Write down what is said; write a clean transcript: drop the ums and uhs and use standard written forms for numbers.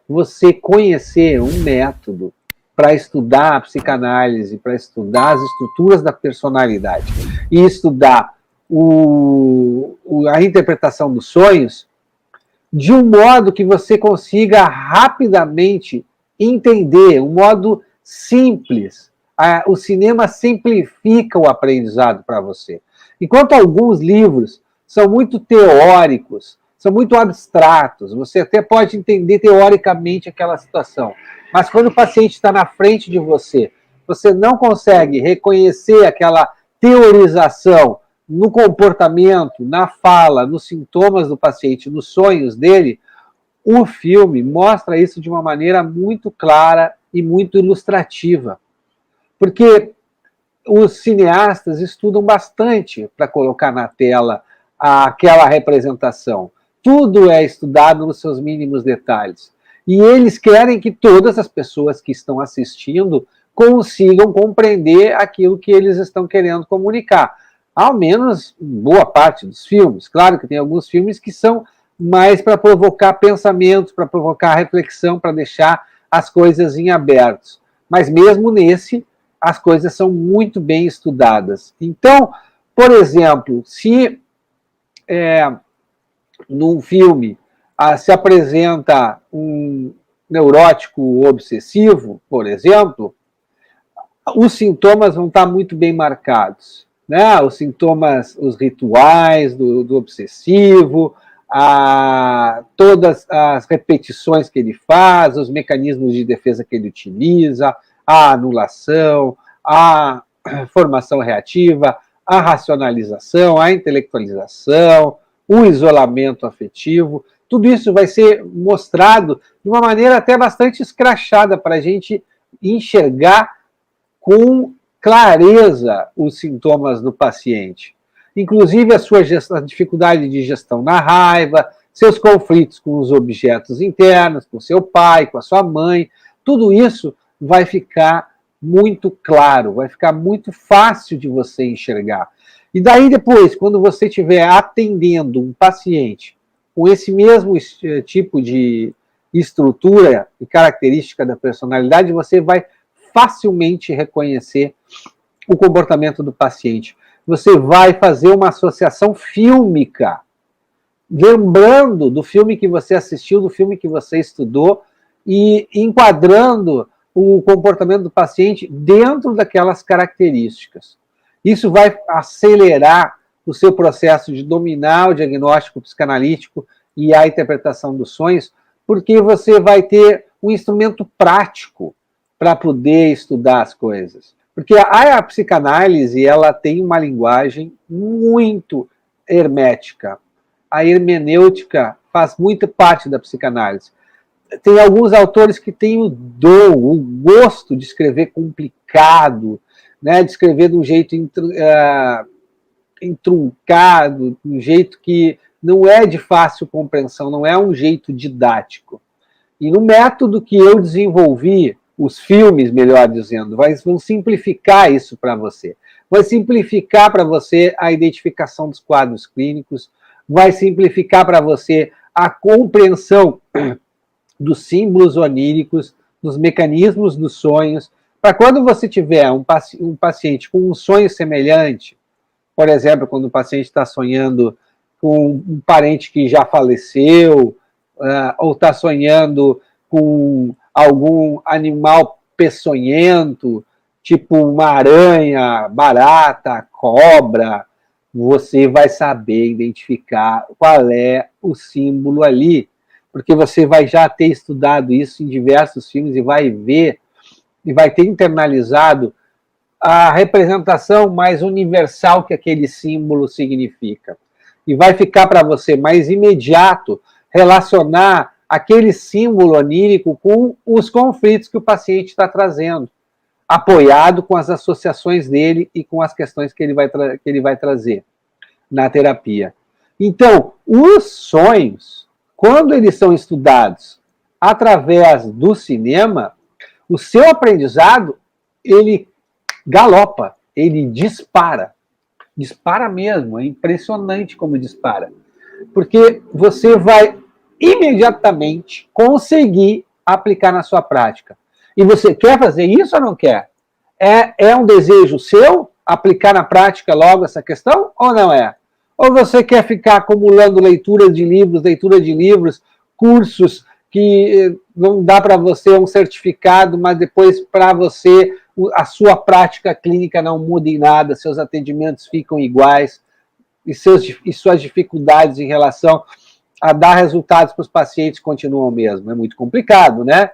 você conhecer um método para estudar a psicanálise, para estudar as estruturas da personalidade e estudar a interpretação dos sonhos de um modo que você consiga rapidamente entender, um modo simples. O cinema simplifica o aprendizado para você. Enquanto alguns livros são muito teóricos, são muito abstratos, você até pode entender teoricamente aquela situação, mas quando o paciente está na frente de você, você não consegue reconhecer aquela teorização no comportamento, na fala, nos sintomas do paciente, nos sonhos dele. O filme mostra isso de uma maneira muito clara e muito ilustrativa. Porque os cineastas estudam bastante para colocar na tela aquela representação. Tudo é estudado nos seus mínimos detalhes. E eles querem que todas as pessoas que estão assistindo consigam compreender aquilo que eles estão querendo comunicar. Ao menos boa parte dos filmes. Claro que tem alguns filmes que são mais para provocar pensamentos, para provocar reflexão, para deixar as coisas em aberto. Mas mesmo nesse, as coisas são muito bem estudadas. Então, por exemplo, se num filme se apresenta um neurótico obsessivo, por exemplo, os sintomas vão estar muito bem marcados. Né? Os sintomas, os rituais do obsessivo, todas as repetições que ele faz, os mecanismos de defesa que ele utiliza, a anulação, a formação reativa, a racionalização, a intelectualização, o isolamento afetivo, tudo isso vai ser mostrado de uma maneira até bastante escrachada para a gente enxergar com clareza os sintomas do paciente. Inclusive a dificuldade de gestão na raiva, seus conflitos com os objetos internos, com seu pai, com a sua mãe, tudo isso vai ficar muito claro, vai ficar muito fácil de você enxergar. E daí depois, quando você estiver atendendo um paciente com esse mesmo tipo de estrutura e característica da personalidade, você vai facilmente reconhecer o comportamento do paciente. Você vai fazer uma associação fílmica, lembrando do filme que você assistiu, do filme que você estudou, e enquadrando o comportamento do paciente dentro daquelas características. Isso vai acelerar o seu processo de dominar o diagnóstico psicanalítico e a interpretação dos sonhos, porque você vai ter um instrumento prático para poder estudar as coisas. Porque a psicanálise, ela tem uma linguagem muito hermética. A hermenêutica faz muito parte da psicanálise. Tem alguns autores que têm o dom, o gosto de escrever complicado, né, de escrever de um jeito entroncado, de um jeito que não é de fácil compreensão, não é um jeito didático. E no método que eu desenvolvi, os filmes, melhor dizendo, vão simplificar isso para você. Vai simplificar para você a identificação dos quadros clínicos, vai simplificar para você a compreensão dos símbolos oníricos, dos mecanismos dos sonhos, para quando você tiver um paciente com um sonho semelhante, por exemplo, quando o paciente está sonhando com um parente que já faleceu, ou está sonhando com algum animal peçonhento, tipo uma aranha, barata, cobra, você vai saber identificar qual é o símbolo ali, porque você vai já ter estudado isso em diversos filmes e vai ver, e vai ter internalizado a representação mais universal que aquele símbolo significa. E vai ficar para você mais imediato relacionar aquele símbolo onírico com os conflitos que o paciente está trazendo, apoiado com as associações dele e com as questões que ele vai trazer na terapia. Então, os sonhos, quando eles são estudados através do cinema, o seu aprendizado, ele galopa, ele dispara. Dispara mesmo, é impressionante como dispara. Porque você vai imediatamente conseguir aplicar na sua prática. E você quer fazer isso ou não quer? É um desejo seu aplicar na prática logo essa questão ou não é? Ou você quer ficar acumulando leitura de livros, cursos que não dá para você um certificado, mas depois para você a sua prática clínica não muda em nada, seus atendimentos ficam iguais e suas dificuldades em relação a dar resultados para os pacientes continuam mesmo. É muito complicado, né?